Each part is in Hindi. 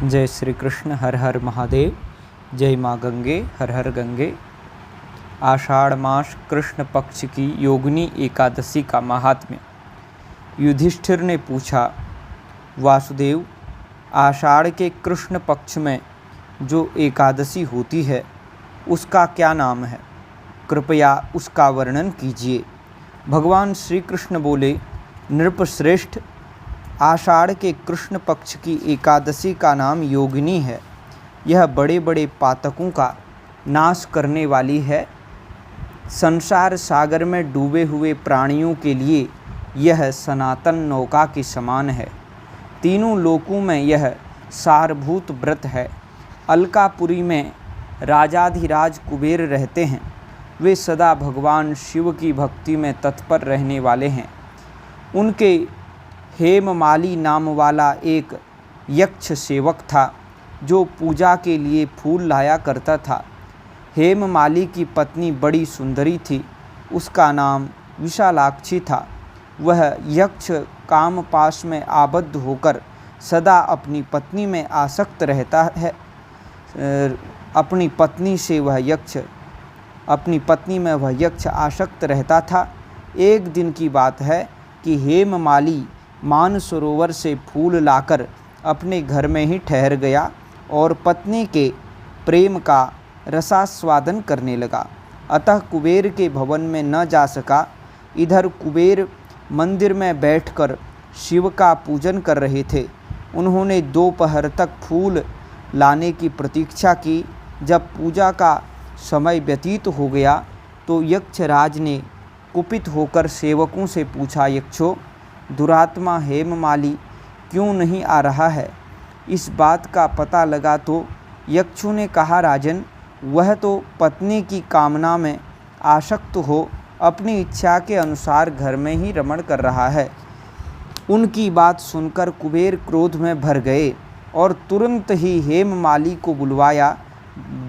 जय श्री कृष्ण। हर हर महादेव। जय माँ गंगे। हर हर गंगे। आषाढ़ मास कृष्ण पक्ष की योगिनी एकादशी का महात्म्य। युधिष्ठिर ने पूछा, वासुदेव, आषाढ़ के कृष्ण पक्ष में जो एकादशी होती है उसका क्या नाम है? कृपया उसका वर्णन कीजिए। भगवान श्री कृष्ण बोले, नृपश्रेष्ठ, आषाढ़ के कृष्ण पक्ष की एकादशी का नाम योगिनी है। यह बड़े बड़े पातकों का नाश करने वाली है। संसार सागर में डूबे हुए प्राणियों के लिए यह सनातन नौका के समान है। तीनों लोकों में यह सारभूत व्रत है। अलकापुरी में राजाधिराज कुबेर रहते हैं। वे सदा भगवान शिव की भक्ति में तत्पर रहने वाले हैं। उनके हेममाली नाम वाला एक यक्ष सेवक था जो पूजा के लिए फूल लाया करता था। हेममाली की पत्नी बड़ी सुंदरी थी। उसका नाम विशालाक्षी था। वह यक्ष कामपाश में आबद्ध होकर सदा अपनी पत्नी में आसक्त रहता है। अपनी पत्नी में वह यक्ष आसक्त रहता था। एक दिन की बात है कि हेममाली मानसरोवर से फूल लाकर अपने घर में ही ठहर गया और पत्नी के प्रेम का रसास्वादन करने लगा। अतः कुबेर के भवन में न जा सका। इधर कुबेर मंदिर में बैठकर शिव का पूजन कर रहे थे। उन्होंने दोपहर तक फूल लाने की प्रतीक्षा की। जब पूजा का समय व्यतीत हो गया तो यक्षराज ने कुपित होकर सेवकों से पूछा, यक्षों, दुरात्मा हेममाली क्यों नहीं आ रहा है? इस बात का पता लगा तो यक्षों ने कहा, राजन, वह तो पत्नी की कामना में आसक्त हो अपनी इच्छा के अनुसार घर में ही रमण कर रहा है। उनकी बात सुनकर कुबेर क्रोध में भर गए और तुरंत ही हेममाली को बुलवाया।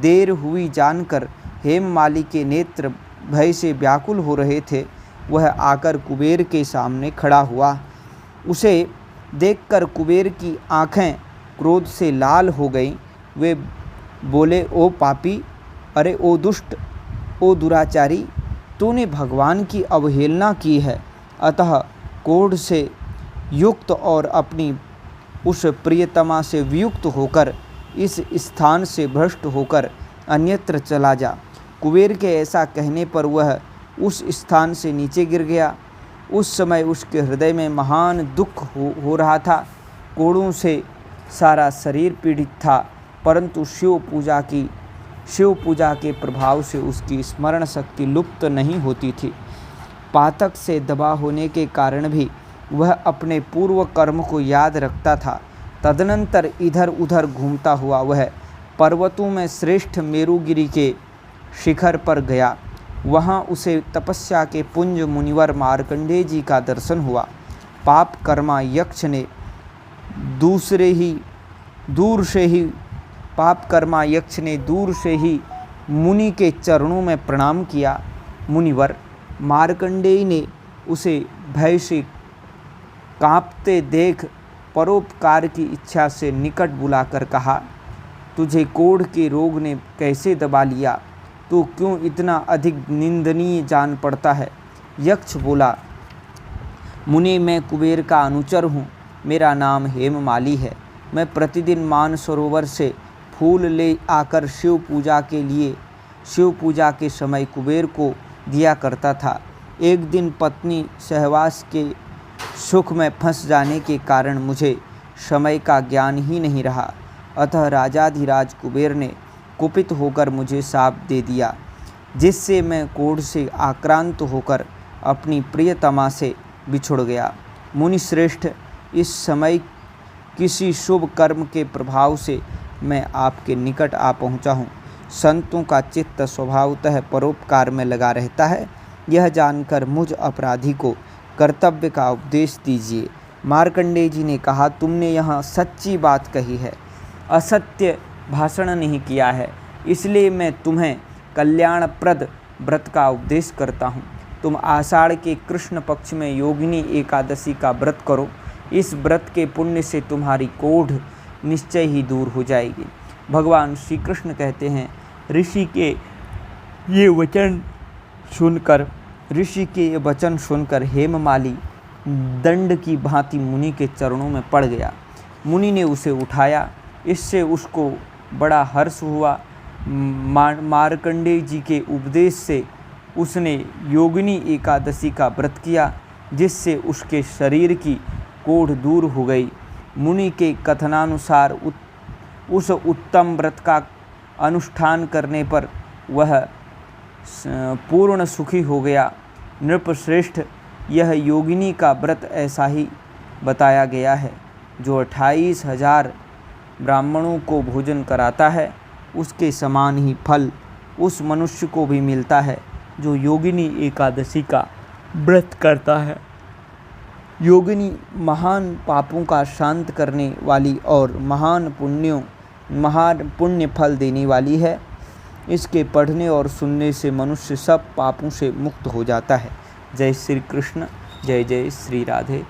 देर हुई जानकर हेममाली के नेत्र भय से व्याकुल हो रहे थे। वह आकर कुबेर के सामने खड़ा हुआ। उसे देखकर कुबेर की आंखें क्रोध से लाल हो गईं। वे बोले, ओ पापी, अरे ओ दुष्ट, ओ दुराचारी, तूने भगवान की अवहेलना की है। अतः क्रोध से युक्त और अपनी उस प्रियतमा से वियुक्त होकर इस स्थान से भ्रष्ट होकर अन्यत्र चला जा। कुबेर के ऐसा कहने पर वह उस स्थान से नीचे गिर गया। उस समय उसके हृदय में महान दुख हो रहा था। कोड़ों से सारा शरीर पीड़ित था, परंतु शिव पूजा के प्रभाव से उसकी स्मरण शक्ति लुप्त नहीं होती थी। पातक से दबा होने के कारण भी वह अपने पूर्व कर्म को याद रखता था। तदनंतर इधर उधर घूमता हुआ वह पर्वतों में श्रेष्ठ मेरुगिरी के शिखर पर गया। वहाँ उसे तपस्या के पुंज मुनिवर मार्कंडेय जी का दर्शन हुआ। पाप कर्मा यक्ष ने दूर से ही मुनि के चरणों में प्रणाम किया। मुनिवर मार्कंडेय ने उसे भय से कांपते देख परोपकार की इच्छा से निकट बुलाकर कहा, तुझे कोढ़ के रोग ने कैसे दबा लिया? तू क्यों इतना अधिक निंदनीय जान पड़ता है? यक्ष बोला, मुनि, मैं कुबेर का अनुचर हूँ। मेरा नाम हेममाली है। मैं प्रतिदिन मानसरोवर से फूल ले आकर शिव पूजा के समय कुबेर को दिया करता था। एक दिन पत्नी सहवास के सुख में फंस जाने के कारण मुझे समय का ज्ञान ही नहीं रहा। अतः राजाधिराज कुबेर ने कुपित होकर मुझे शाप दे दिया, जिससे मैं क्रोध से आक्रांत होकर अपनी प्रियतमा से बिछुड़ गया। मुनि श्रेष्ठ, इस समय किसी शुभ कर्म के प्रभाव से मैं आपके निकट आ पहुंचा हूं। संतों का चित्त स्वभावतः परोपकार में लगा रहता है। यह जानकर मुझ अपराधी को कर्तव्य का उपदेश दीजिए। मार्कंडेय जी ने कहा, तुमने यहाँ सच्ची बात कही है, असत्य भाषण नहीं किया है, इसलिए मैं तुम्हें कल्याणप्रद व्रत का उपदेश करता हूँ। तुम आषाढ़ के कृष्ण पक्ष में योगिनी एकादशी का व्रत करो। इस व्रत के पुण्य से तुम्हारी कोढ़ निश्चय ही दूर हो जाएगी। भगवान श्री कृष्ण कहते हैं, ऋषि के ये वचन सुनकर हेममाली दंड की भांति मुनि के चरणों में पड़ गया। मुनि ने उसे उठाया, इससे उसको बड़ा हर्ष हुआ। मार्कंडेय जी के उपदेश से उसने योगिनी एकादशी का व्रत किया, जिससे उसके शरीर की कोढ़ दूर हो गई। मुनि के कथनानुसार उस उत्तम व्रत का अनुष्ठान करने पर वह पूर्ण सुखी हो गया। नृपश्रेष्ठ, यह योगिनी का व्रत ऐसा ही बताया गया है, जो 28,000 ब्राह्मणों को भोजन कराता है, उसके समान ही फल उस मनुष्य को भी मिलता है जो योगिनी एकादशी का व्रत करता है। योगिनी महान पापों का शांत करने वाली और महान पुण्य फल देने वाली है। इसके पढ़ने और सुनने से मनुष्य सब पापों से मुक्त हो जाता है। जय श्री कृष्ण, जय जय श्री राधे।